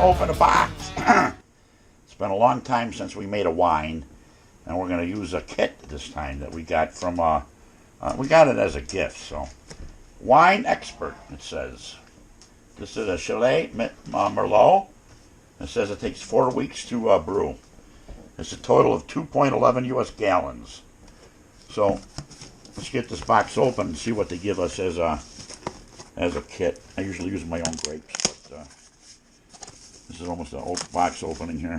open a box. It's been a long time since we made a wine, and we're going to use a kit this time that we got from, we got it as a gift, so. Wine Expert, it says. This is a Chalet Merlot. It says it takes 4 weeks to brew. It's a total of 2.11 US gallons. So, let's get this box open and see what they give us as a kit. I usually use my own grapes, but this is almost an box opening here.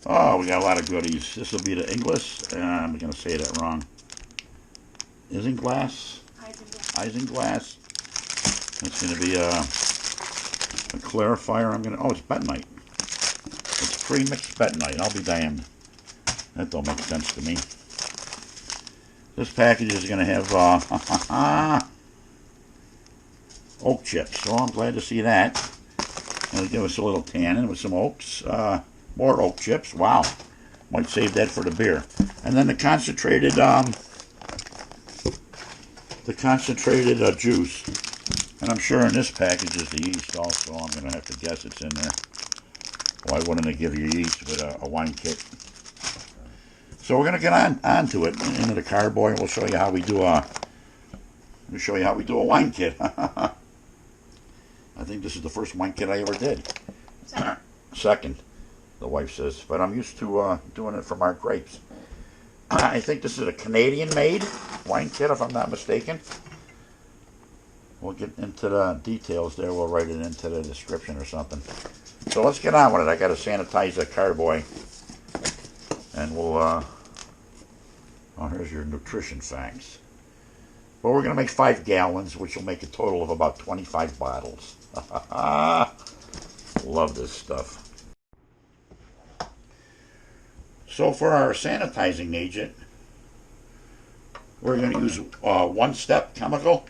Oh, we got a lot of goodies. This will be the English. I'm going to say that wrong. Isinglass? Isinglass. It's going to be a clarifier. Oh, it's bentonite. It's pre-mixed bentonite. I'll be damned. That don't make sense to me. This package is going to have oak chips. So I'm glad to see that. It'll give us a little tannin with some oaks. More oak chips. Wow. Might save that for the beer. And then the concentrated juice. And I'm sure in this package is the yeast also. I'm going to have to guess it's in there. Why wouldn't they give you yeast with a wine kit? So we're going to get onto it, into the carboy, and we'll show you how we do a wine kit. I think this is the first wine kit I ever did. Second, the wife says, but I'm used to doing it from our grapes. I think this is a Canadian-made wine kit, if I'm not mistaken. We'll get into the details there. We'll write it into the description or something. So let's get on with it. I got to sanitize the carboy. And we'll, oh, here's your nutrition facts. Well, we're going to make 5 gallons, which will make a total of about 25 bottles. Love this stuff. So for our sanitizing agent, we're going to use one-step chemical.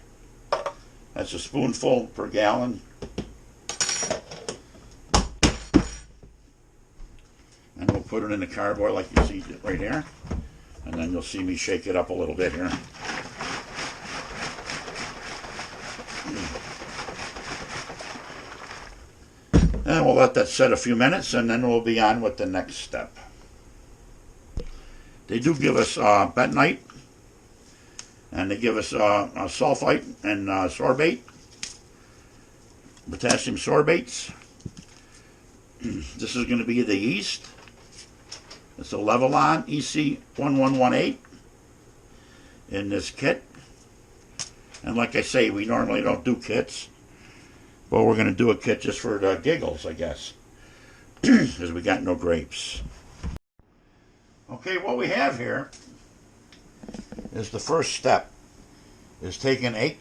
That's a spoonful per gallon. And we'll put it in the carboy like you see right here. And then you'll see me shake it up a little bit here. And we'll let that set a few minutes, and then we'll be on with the next step. They do give us bentonite, and they give us sulfite and sorbate, potassium sorbates. This is going to be the yeast. It's a Levelon EC1118 in this kit. And like I say, we normally don't do kits, but we're going to do a kit just for the giggles, I guess, because we got no grapes. Okay, what we have here is the first step, is taking 8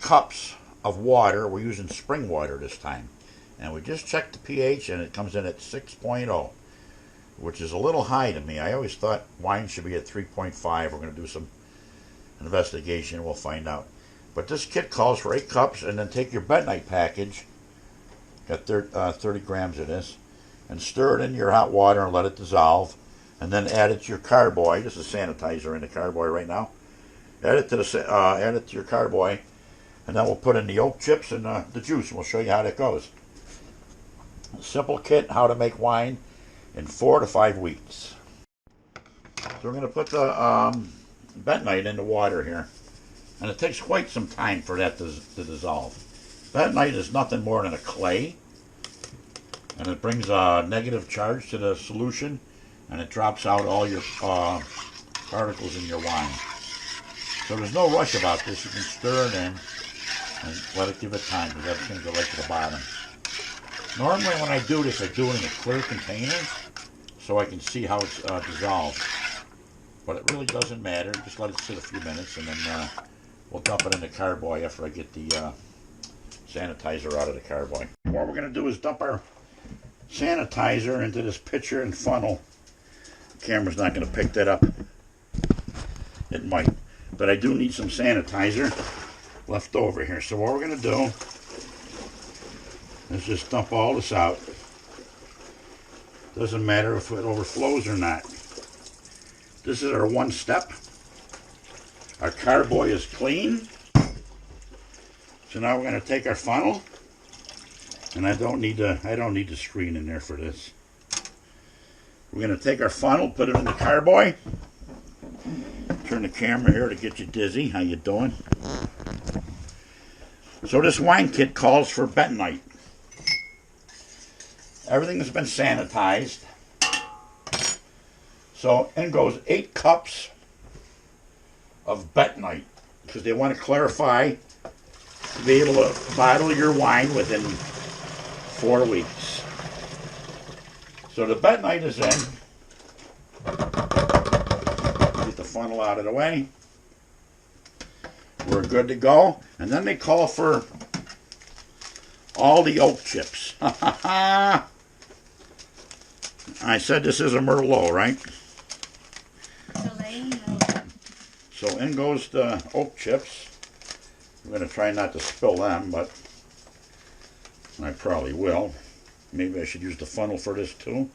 cups of water. We're using spring water this time. And we just checked the pH, and it comes in at 6.0, which is a little high to me. I always thought wine should be at 3.5. We're going to do some investigation. We'll find out. But this kit calls for 8 cups, and then take your bentonite package, got 30 grams of this, and stir it in your hot water and let it dissolve. And then add it to your carboy. This is sanitizer in the carboy right now. Add it to your carboy, and then we'll put in the oak chips and the juice, and we'll show you how that goes. A simple kit, how to make wine in 4 to 5 weeks. So we're going to put the bentonite in the water here, and it takes quite some time for that to dissolve. Bentonite is nothing more than a clay, and it brings a negative charge to the solution, and it drops out all your particles in your wine. So there's no rush about this. You can stir it in and let it give it time, because that's going to go right to the bottom. Normally when I do this, I do it in a clear container so I can see how it's dissolved. But it really doesn't matter. Just let it sit a few minutes, and then we'll dump it in the carboy after I get the sanitizer out of the carboy. What we're going to do is dump our sanitizer into this pitcher and funnel. The camera's not going to pick that up. It might. But I do need some sanitizer left over here. So what we're going to do is just dump all this out. Doesn't matter if it overflows or not. This is our one step. Our carboy is clean. So now we're going to take our funnel And I don't need the screen in there for this. We're going to take our funnel, put it in the carboy. Turn the camera here to get you dizzy. How you doing? So this wine kit calls for bentonite. Everything has been sanitized. So in goes 8 cups of bentonite, because they want to clarify to be able to bottle your wine within 4 weeks. So the bentonite is in. Get the funnel out of the way. We're good to go. And then they call for all the oak chips. I said this is a Merlot, right? So in goes the oak chips. I'm going to try not to spill them, but I probably will. Maybe I should use the funnel for this too.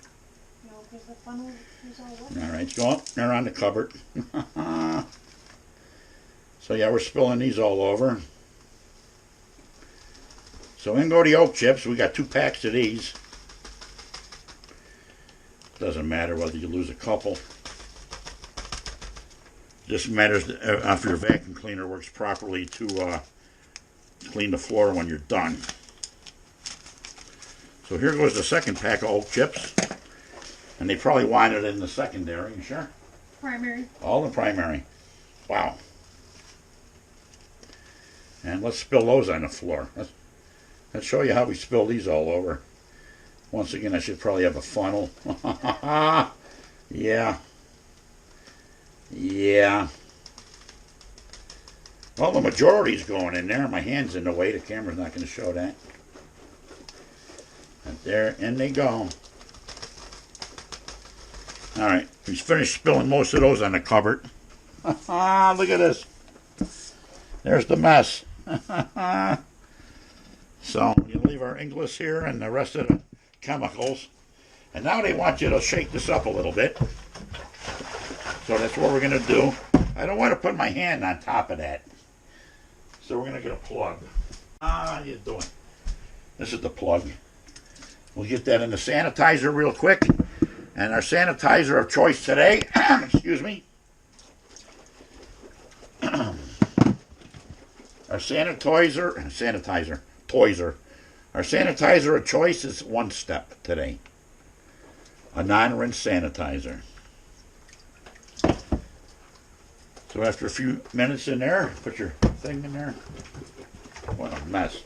No, because the funnel is all wet. Alright, go up. They're on the cupboard. So yeah, we're spilling these all over. So in go the oak chips. We got 2 packs of these. Doesn't matter whether you lose a couple. Just matters if your vacuum cleaner works properly to clean the floor when you're done. So here goes the second pack of oak chips. And they probably want it in the secondary, you sure? Primary. All in primary. Wow. And let's spill those on the floor. Let's show you how we spill these all over. Once again, I should probably have a funnel. Yeah. Yeah. Well, the majority's going in there. My hand's in the way. The camera's not going to show that. And there, in they go. Alright, he's finished spilling most of those on the cupboard. Look at this. There's the mess. So, you leave our Inglis here and the rest of the chemicals. And now they want you to shake this up a little bit. So that's what we're going to do. I don't want to put my hand on top of that. So we're going to get a plug. How you doing? This is the plug. We'll get that in the sanitizer real quick. And our sanitizer of choice today, excuse me. Our Our sanitizer of choice is One Step today. A non-rinse sanitizer. So after a few minutes in there, put your thing in there. What a mess.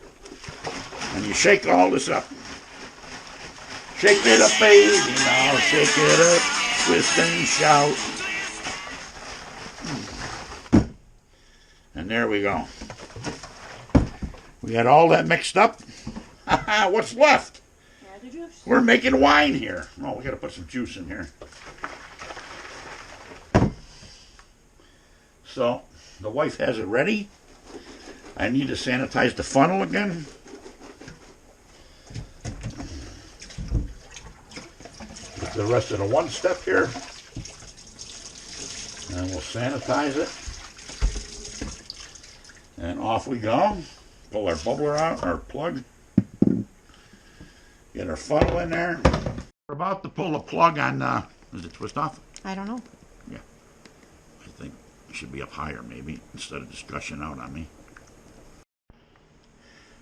And you shake all this up. Shake it up, baby, now shake it up, twist and shout. And there we go. We got all that mixed up. What's left? Add the juice. We're making wine here. Oh, we got to put some juice in here. So, the wife has it ready. I need to sanitize the funnel again. Get the rest of the One Step here. And we'll sanitize it. And off we go. Pull our bubbler out, our plug. Get our funnel in there. We're about to pull the plug on, does it twist off? I don't know. Yeah. I think it should be up higher maybe, instead of just gushing out on me.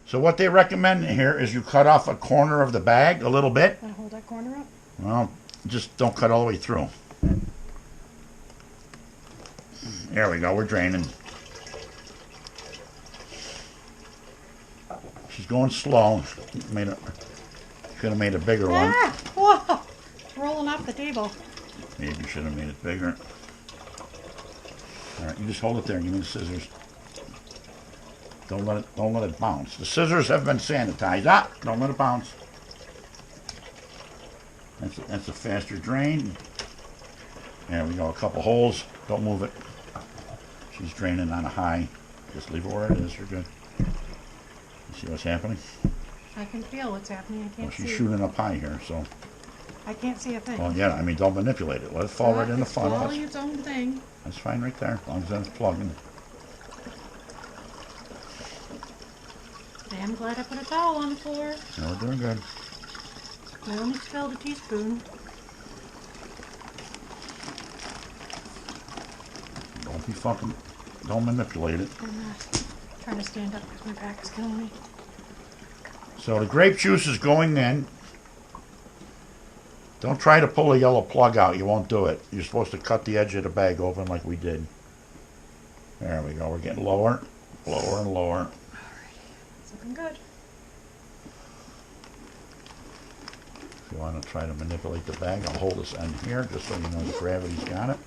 So what they recommend here is you cut off a corner of the bag a little bit. Want to hold that corner up? Well, just don't cut all the way through. There we go, we're draining. She's going slow. Could have made a bigger one. Whoa! Rolling off the table. Maybe you should have made it bigger. All right, you just hold it there. Give me the scissors. Don't let it bounce. The scissors have been sanitized. Don't let it bounce. That's a faster drain. There we go. A couple holes. Don't move it. She's draining on a high. Just leave it where it is. You're good. You see what's happening? I can feel what's happening. I can't see. She's shooting up high here, so. I can't see a thing. Well, yeah. I mean, don't manipulate it. Let it fall right in the funnel. It's falling its own thing. That's fine right there, as long as it's plugging. I am glad I put a towel on the floor. No, we're doing good. We only spilled a teaspoon. Don't be fucking, don't manipulate it. I'm trying to stand up because my back is killing me. So the grape juice is going in. Don't try to pull the yellow plug out. You won't do it. You're supposed to cut the edge of the bag open like we did. There we go. We're getting lower, lower and lower. It's looking good. If you want to try to manipulate the bag, I'll hold this end here just so you know the gravity's got it.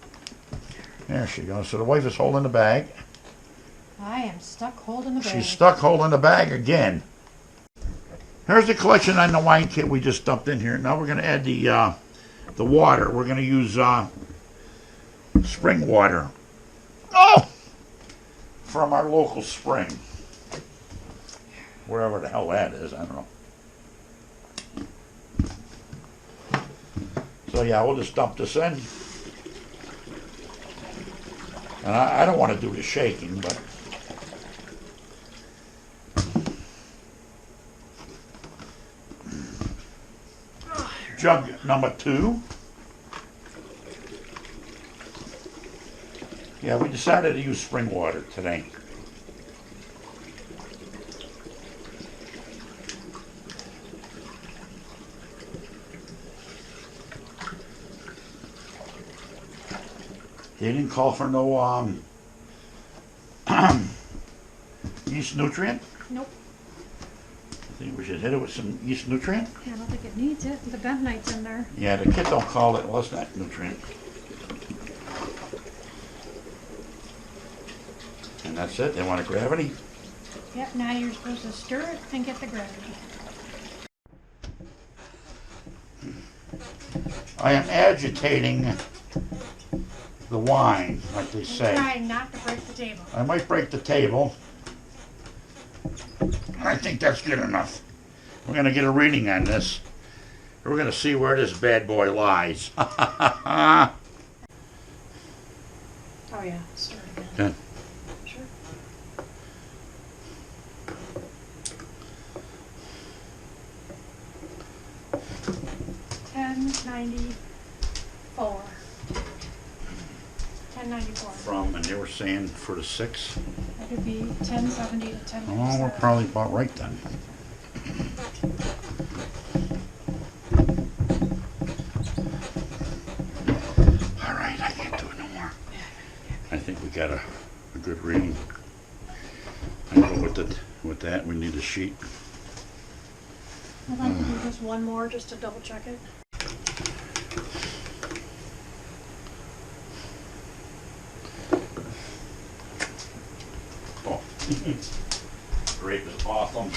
There she goes. So the wife is holding the bag. I am stuck holding the bag. She's stuck holding the bag again. Here's the collection on the wine kit we just dumped in here. Now we're going to add the water. We're going to use spring water. Oh! From our local spring. Wherever the hell that is, I don't know. So yeah, we'll just dump this in. And I don't want to do the shaking, but jug number 2. Yeah, we decided to use spring water today. They didn't call for no yeast nutrient? Nope. I think we should hit it with some yeast nutrient. I don't think it needs it. The bentonite's in there. Yeah, the kit don't call it, well, it's not nutrient. And that's it, they want a gravity. Yep, now you're supposed to stir it and get the gravity. I am agitating the wine, like they say. Trying not to break the table. I might break the table. I think that's good enough. We're going to get a reading on this. We're going to see where this bad boy lies. Oh yeah, stir it again. Okay. Sure. $10.94. $10.94. From, and they were saying for the 6. That could be $10.70 to $10.97. Oh, we're probably about right then. All right, I can't do it no more. I think we got a good reading. I know with that we need a sheet. I'd like to do just one more just to double check it. Oh, grape is awesome.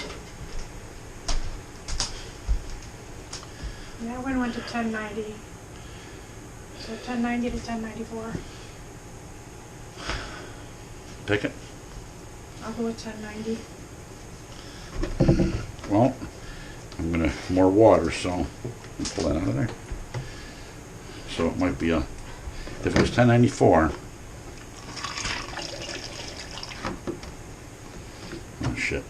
That one went to $10.90. So $10.90 to $10.94. Pick it. I'll go with $10.90. Well, I'm gonna more water, so I'll pull that out of there. So it might be a. If it was $10.94. Oh shit!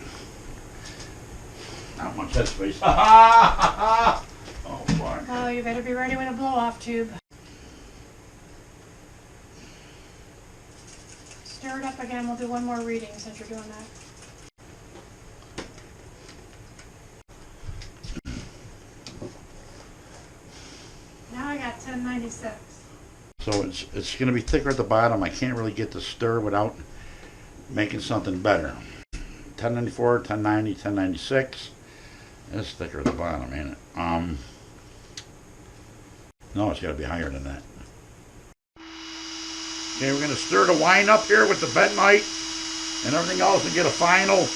Not much headspace. Oh fuck! Oh, you better be ready with a blow-off tube. Stir it up again. We'll do one more reading since you're doing that. Now I got $10.96. So it's gonna be thicker at the bottom. I can't really get to stir without making something better. $10.94, $10.90, $10.96. It's thicker at the bottom, ain't it? No, it's got to be higher than that. Okay, we're going to stir the wine up here with the bentonite and everything else and get a final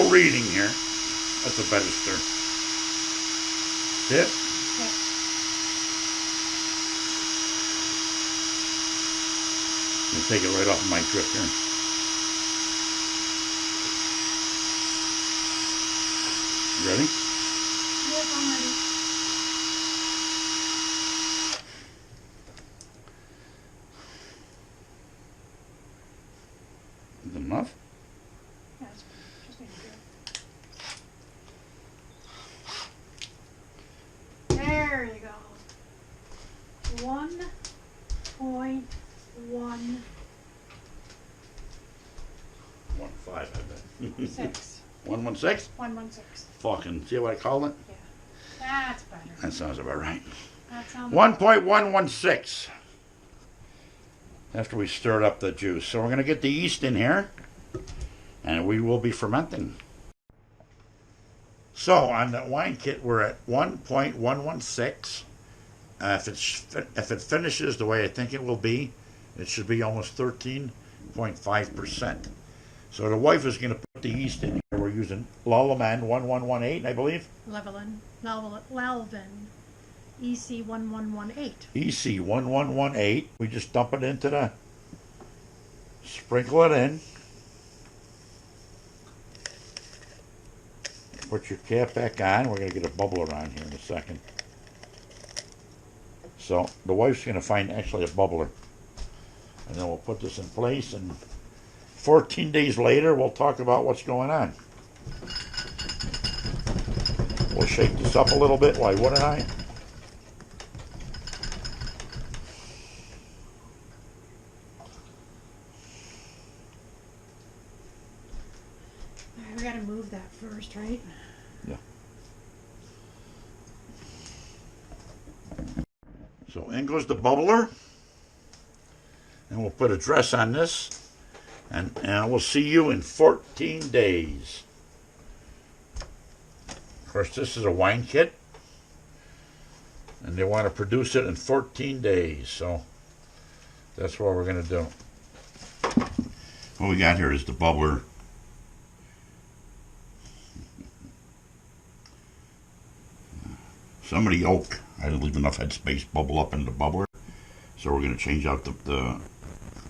reading here. That's a better stir. That's it? Yeah. I'm going to take it right off my drip here. You ready? Yep, I'm ready. Is it enough? Yeah, it's just need to do it. There you go. 1.1. 1.5, I bet. 6. 1.16? 1.16. Fucking, see what I called it? Yeah. That's better. That sounds about right. That sounds 1.116. After we stirred up the juice. So we're going to get the yeast in here. And we will be fermenting. So on the wine kit, we're at 1.116. If it finishes the way I think it will be, it should be almost 13.5%. So the wife is going to put the yeast in here. We're using Lalaman 1118, I believe. Lalvin. EC 1118. EC 1118. We just dump it into the, sprinkle it in. Put your cap back on. We're going to get a bubble around here in a second. So the wife's going to find actually a bubbler. And then we'll put this in place, and 14 days later we'll talk about what's going on. We'll shake this up a little bit. Why wouldn't I? We gotta move that first, right? Yeah. So in goes the bubbler. And we'll put a dress on this. And we'll see you in 14 days. Of course, this is a wine kit. And they want to produce it in 14 days. So that's what we're going to do. What we got here is the bubbler. Some of the oak, I didn't leave enough headspace bubble up in the bubbler. So we're going to change out the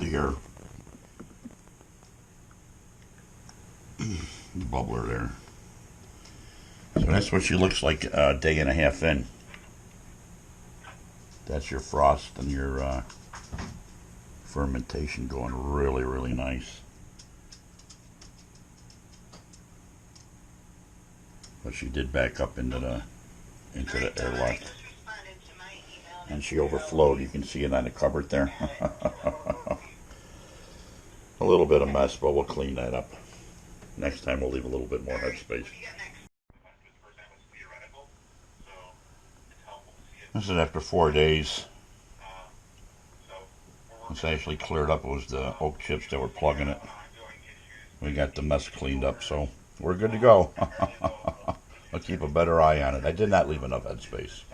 air. The bubbler there. So that's what she looks like a day and a half in. That's your frost and your fermentation going really, really nice. But she did back up into the airlock. And she overflowed. You can see it on the cupboard there. A little bit of mess, but we'll clean that up. Next time we'll leave a little bit more headspace. This is after 4 days. It's actually cleared up. It was the oak chips that were plugging it. We got the mess cleaned up, so we're good to go. I'll keep a better eye on it. I did not leave enough headspace.